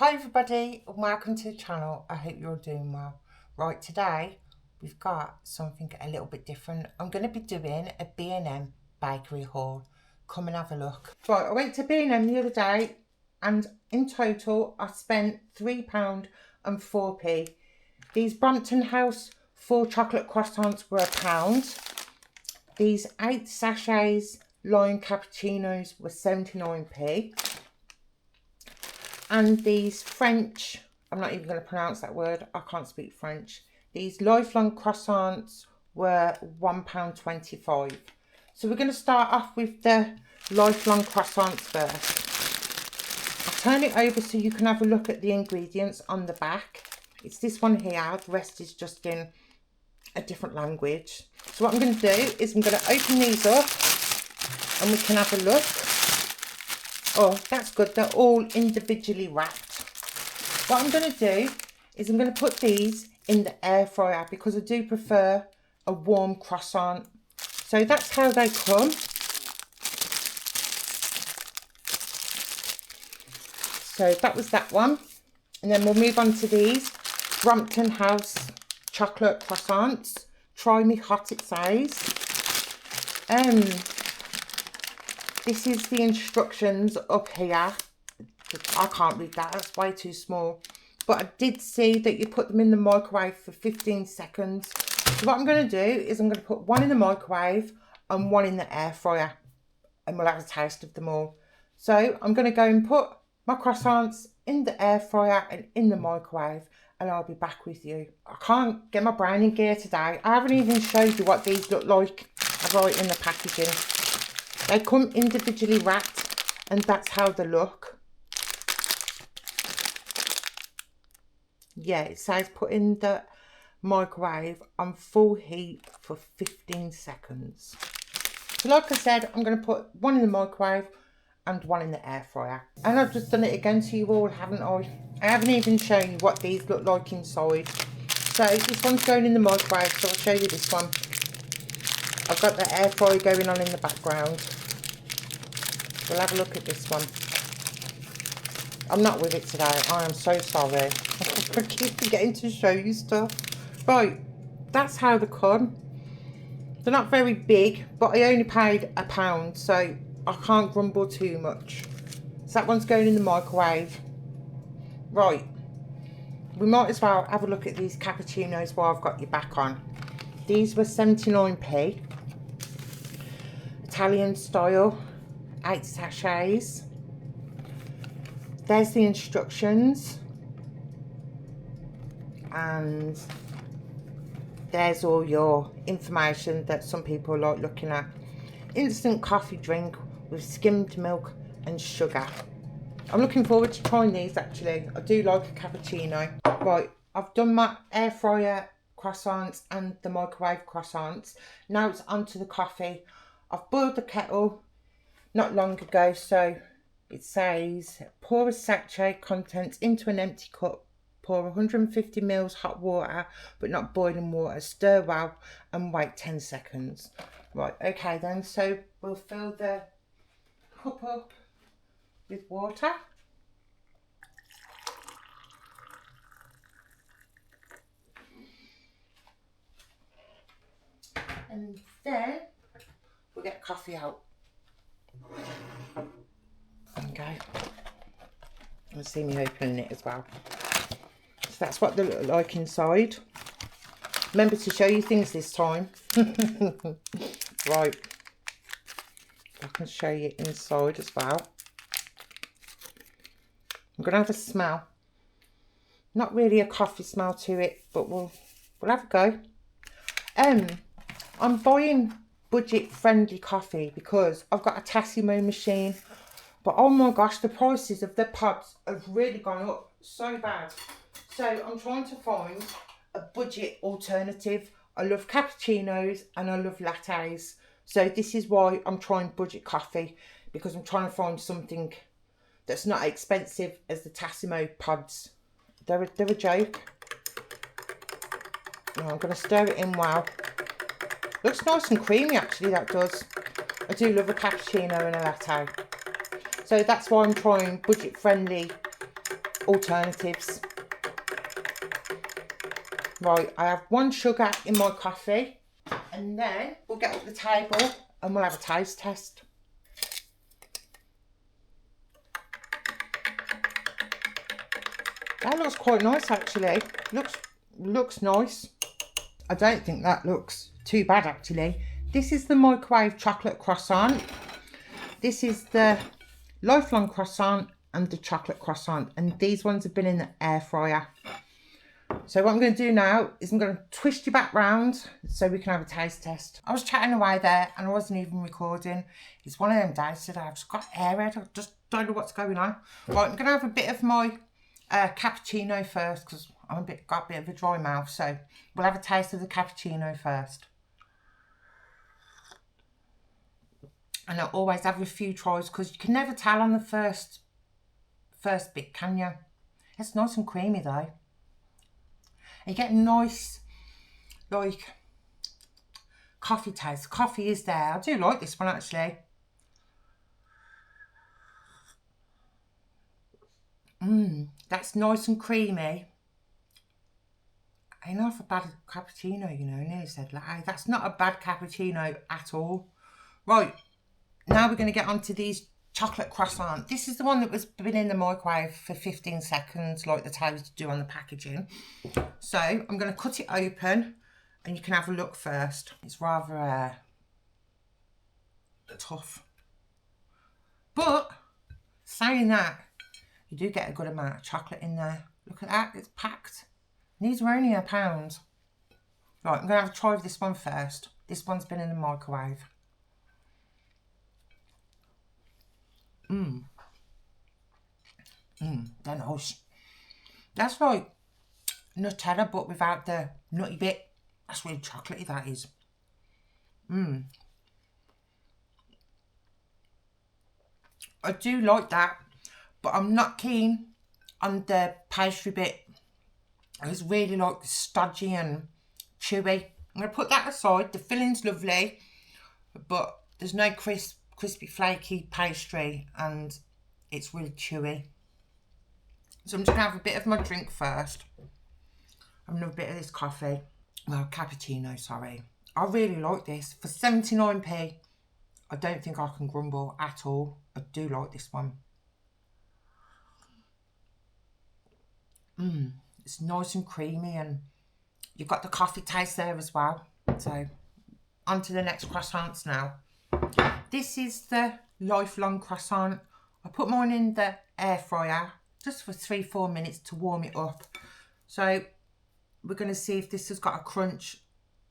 Hi everybody and welcome to the channel. I hope you're all doing well. Right, today we've got something a little bit different. I'm going to be doing a B&M bakery haul. Come and have a look. Right, I went to B&M the other day and in total I spent £3 and 4p. These Brompton House 4 chocolate croissants were £1. These 8 sachets lime cappuccinos were 79p. And these French, I'm not even going to pronounce that word, I can't speak French. These lifelong croissants were £1.25. So we're going to start off with the lifelong croissants first. I'll turn it over so you can have a look at the ingredients on the back. It's this one here, the rest is just in a different language. So what I'm going to do is I'm going to open these up and we can have a look. Oh, that's good. They're all individually wrapped. What I'm going to do is I'm going to put these in the air fryer because I do prefer a warm croissant. So that's how they come. So that was that one. And then we'll move on to these Brompton House chocolate croissants. Try me hot, it says. This is the instructions up here. I can't read that, that's way too small. But I did see that you put them in the microwave for 15 seconds. So what I'm going to do is I'm going to put one in the microwave and one in the air fryer. And we'll have a taste of them all. So I'm going to go and put my croissants in the air fryer and in the microwave. And I'll be back with you. I can't get my brain in gear today. I haven't even showed you what these look like right in the packaging. They come individually wrapped and that's how they look. Yeah, it says put in the microwave on full heat for 15 seconds. So like I said, I'm going to put one in the microwave and one in the air fryer. And I've just done it again to you all, haven't I? I haven't even shown you what these look like inside. So this one's going in the microwave, so I'll show you this one. I've got the air fryer going on in the background. We'll have a look at this one. I'm not with it today. I am so sorry. I keep forgetting to show you stuff. Right, that's how they come. They're not very big, but I only paid £1, so I can't grumble too much. So that one's going in the microwave. Right, we might as well have a look at these cappuccinos while I've got you back on. These were 79p. Italian style. 8 sachets. There's the instructions. And there's all your information that some people like looking at. Instant coffee drink with skimmed milk and sugar. I'm looking forward to trying these actually. I do like a cappuccino. Right, I've done my air fryer croissants and the microwave croissants. Now it's onto the coffee. I've boiled the kettle not long ago, so it says pour a sachet contents into an empty cup, pour 150 ml hot water but not boiling water, stir well and wait 10 seconds. Right, okay then, so we'll fill the cup up with water. And then we'll get coffee out. Okay, you'll see me opening it as well. So that's what they look like inside. Remember to show you things this time. Right, I can show you inside as well. I'm gonna have a smell. Not really a coffee smell to it, but we'll have a go. I'm buying budget friendly coffee because I've got a Tassimo machine, but oh my gosh, the prices of the pods have really gone up so bad. So I'm trying to find a budget alternative. I love cappuccinos and I love lattes, so this is why I'm trying budget coffee, because I'm trying to find something that's not expensive as the Tassimo pods. They're a joke. Now I'm going to stir it in well. Looks nice and creamy actually, that does. I do love a cappuccino and a latte. So that's why I'm trying budget friendly alternatives. Right, I have 1 sugar in my coffee, and then we'll get up the table and we'll have a taste test. That looks quite nice actually. Looks nice. I don't think that looks too bad actually. This is the microwave chocolate croissant. This is the lifelong croissant and the chocolate croissant, and these ones have been in the air fryer. So what I'm going to do now is I'm going to twist you back round so we can have a taste test. I was chatting away there and I wasn't even recording. It's one of them days today. I've just got airhead. I just don't know what's going on. Right, I'm going to have a bit of my cappuccino first because I'm got a bit of a dry mouth. So we'll have a taste of the cappuccino first. And I always have a few tries because you can never tell on the first bit, can you? It's nice and creamy though. And you get nice, like, coffee taste. Coffee is there. I do like this one actually. That's nice and creamy. Ain't half a bad cappuccino, you know. I nearly said like, that's not a bad cappuccino at all. Right, now we're going to get onto these chocolate croissant. This is the one that was been in the microwave for 15 seconds, like the tables do on the packaging. So I'm going to cut it open and you can have a look first. It's rather tough. But saying that, you do get a good amount of chocolate in there. Look at that, it's packed. And these were only £1. Right, I'm going to have a try of this one first. This one's been in the microwave. They're nice. That's like Nutella but without the nutty bit. That's really chocolatey, that is. I do like that, but I'm not keen on the pastry bit. It's really like stodgy and chewy. I'm going to put that aside. The filling's lovely, but there's no crispy, flaky pastry and it's really chewy. So I'm just going to have a bit of my drink first. Have another bit of this coffee. Well, cappuccino, sorry. I really like this. For 79p, I don't think I can grumble at all. I do like this one. It's nice and creamy and you've got the coffee taste there as well. So, on to the next croissants now. This is the lifelong croissant. I put mine in the air fryer just for 3-4 minutes to warm it up. So we're going to see if this has got a crunch.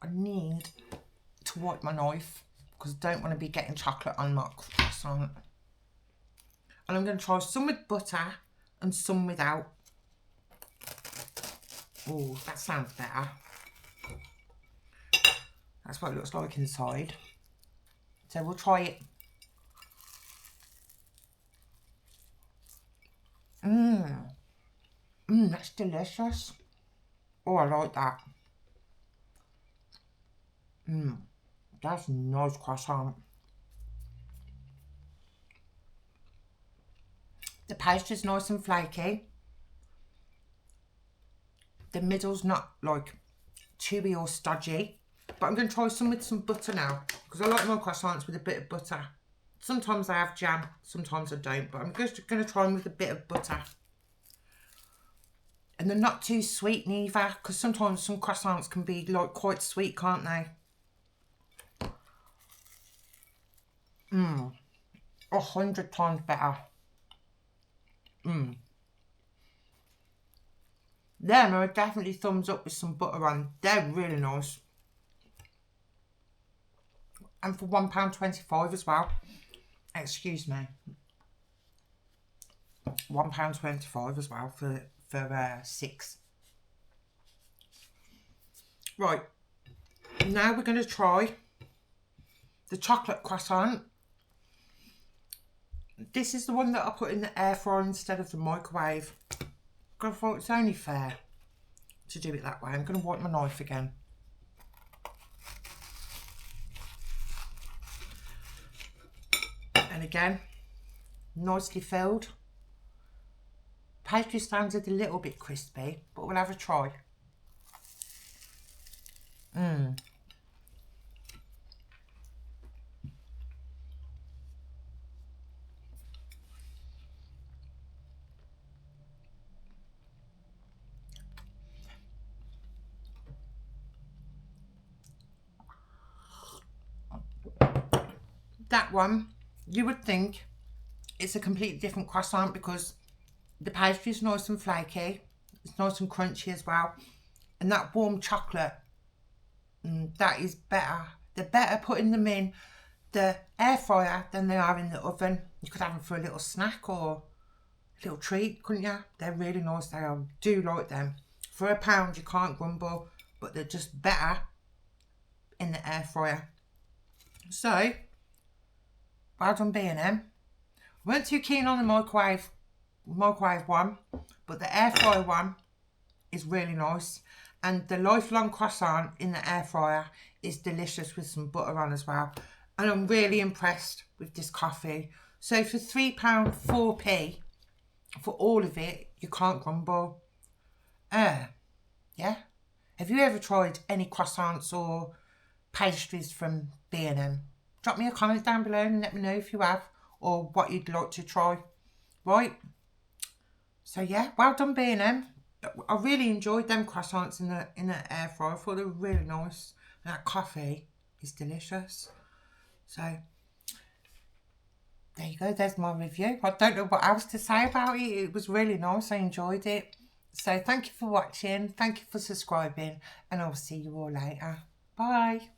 I need to wipe my knife because I don't want to be getting chocolate on my croissant. And I'm going to try some with butter and some without. Oh, that sounds better. That's what it looks like inside. So we'll try it. That's delicious. Oh, I like that. That's a nice croissant. The pastry's nice and flaky. The middle's not like chewy or stodgy. But I'm going to try some with some butter now because I like my croissants with a bit of butter. Sometimes I have jam, sometimes I don't, but I'm just going to try them with a bit of butter. And they're not too sweet neither, because sometimes some croissants can be like quite sweet, can't they? 100 times better. Them are definitely thumbs up with some butter on. They're really nice. And for £1.25 as well. Excuse me. £1.25 as well for 6. Right. Now we're going to try the chocolate croissant. This is the one that I put in the air fryer instead of the microwave. I thought it's only fair to do it that way. I'm going to wipe my knife again. And again, nicely filled. Pastry sounded a little bit crispy, but we'll have a try. That one, you would think it's a completely different croissant because the pastry is nice and flaky. It's nice and crunchy as well. And that warm chocolate, that is better. They're better putting them in the air fryer than they are in the oven. You could have them for a little snack or a little treat, couldn't you? They're really nice. I do like them. For £1, you can't grumble, but they're just better in the air fryer. So, well done B&M. Weren't too keen on the microwave one, but the air fryer one is really nice. And the lifelong croissant in the air fryer is delicious with some butter on as well. And I'm really impressed with this coffee. So for £3, 4p for all of it, you can't grumble. Yeah. Have you ever tried any croissants or pastries from B&M? Drop me a comment down below and let me know if you have or what you'd like to try. Right? So yeah, well done B&M. I really enjoyed them croissants in the air fryer. I thought they were really nice. And that coffee is delicious. So there you go, there's my review. I don't know what else to say about it. It was really nice. I enjoyed it. So thank you for watching. Thank you for subscribing. And I'll see you all later. Bye.